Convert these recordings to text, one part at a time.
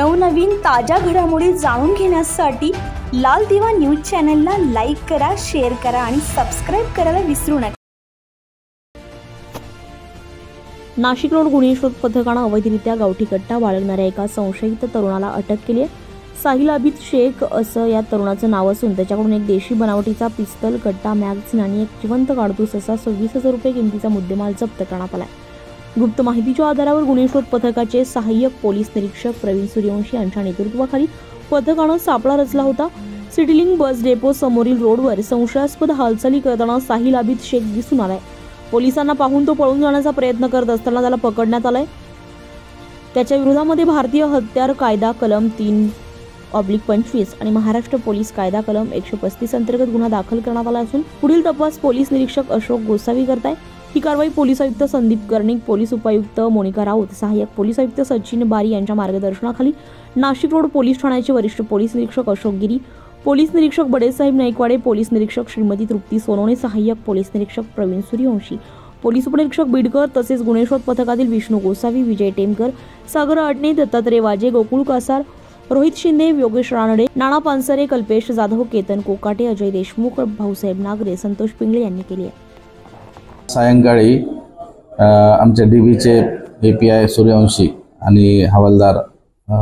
नवनवीन ताज्या घडामोडी जाणून घेण्यासाठी लाल दिवा न्यूज चॅनलला लाईक करा, शेअर करा आणि सबस्क्राइब करायला विसरू नका। नाशिक रोड गुन्हे शोध पथकाने अवैधरित्या गावठी कट्टा बाळगणाऱ्या एका संशयित तरुणाला अटक केली आहे। साहिल अबिद शेख असं या तरुणाचं नाव असून त्याच्याकडून एक देशी बनावटीचा पिस्तल, कट्टा, मॅगझिन आणि एक जिवंत काडतूस असा 26,000 रुपये किमतीचा मुद्देमाल जप्त करण्यात आला आहे। गुप्त माहितीच्या आधारावर गुन्हे शोध पथकाचे सहाय्यक पोलीस निरीक्षक प्रवीण सूर्यवंशी यांच्या नेतृत्वाखाली पथकाने सापळा रचला होता। सिटीलिंक बस डेपो समोरील रोडवर संशयास्पद हालचाली करताना साहिल अबिद शेख दिसून आलाय। पोलिसांना पाहून तो पळून जाण्याचा प्रयत्न करत असताना त्याला पकडण्यात आलाय। त्याच्या विरोधामध्ये भारतीय हत्यार कायदा कलम 3/25 आणि महाराष्ट्र पोलीस कायदा कलम 135 अंतर्गत गुन्हा दाखल करण्यात आला असून पुढील तपास पोलीस निरीक्षक अशोक गोसावी करताय। ही कारवाई पोलीस आयुक्त संदीप कर्णिक, पोलीस उपायुक्त मोनिका राऊत, सहाय्यक पोलीस आयुक्त सचिन बारी यांच्या मार्गदर्शनाखाली नाशिक रोड पोलीस ठाण्याचे वरिष्ठ पोलीस निरीक्षक अशोक गिरी, पोलीस निरीक्षक बडेसाहेब नाईकवाडे, पोलीस निरीक्षक श्रीमती तृप्ती सोनवणे, सहाय्यक पोलीस निरीक्षक प्रवीण सूर्यवंशी, पोलीस उपनिरीक्षक बीडकर तसेच गुन्हे शोध पथकातील विष्णू गोसावी, विजय टेमकर, सागर अडणे, दत्तात्रय वाजे, गोकुळ कासार, रोहित शिंदे, योगेश रानडे, नाना पानसरे, कल्पेश जाधव, केतन कोकाटे, अजय देशमुख, भाऊसाहेब नागरे, संतोष पिंगळे यांनी केली आहे। सायंकाळी आमच्या डीबीचे एपीआय सूर्यवंशी आणि हवालदार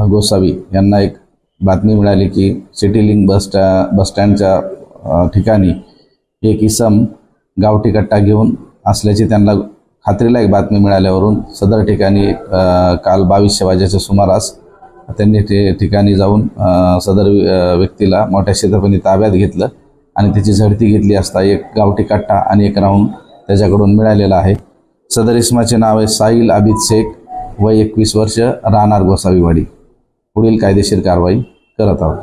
गोसावी यांना एक बातमी मिळाली की सिटीलिंक बस स्टँडच्या ठिकाणी एक इसम गावठी कट्टा घेऊन असल्याची त्यांना खात्रीला एक बातमी मिळाल्यावरून सदर ठिकाणी काल 22 वाजेच्या सुमारास त्यांनी ठिकाणी जाऊन सदर व्यक्तीला मोठ्या क्षेत्रफळाने ताब्यात घेतलं आणि त्याची झडती घेतली असता एक गावठी कट्टा आणि एक राऊंड त्याच्याकडून मिळालेला आहे। सदर इसमाचे नाव आहे साहिल अबिद शेख, वय 21 वर्ष, राहणार गोसावीवाडी। पुढील कायदेशीर कारवाई करत आहोत।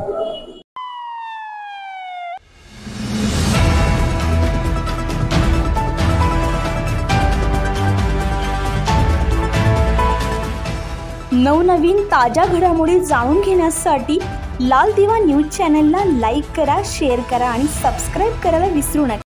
नवनवीन ताज्या घडामोडी जाणून घेण्यासाठी लाल दिवा न्यूज चॅनलला लाईक करा, शेअर करा आणि सबस्क्राइब करायला विसरू नका।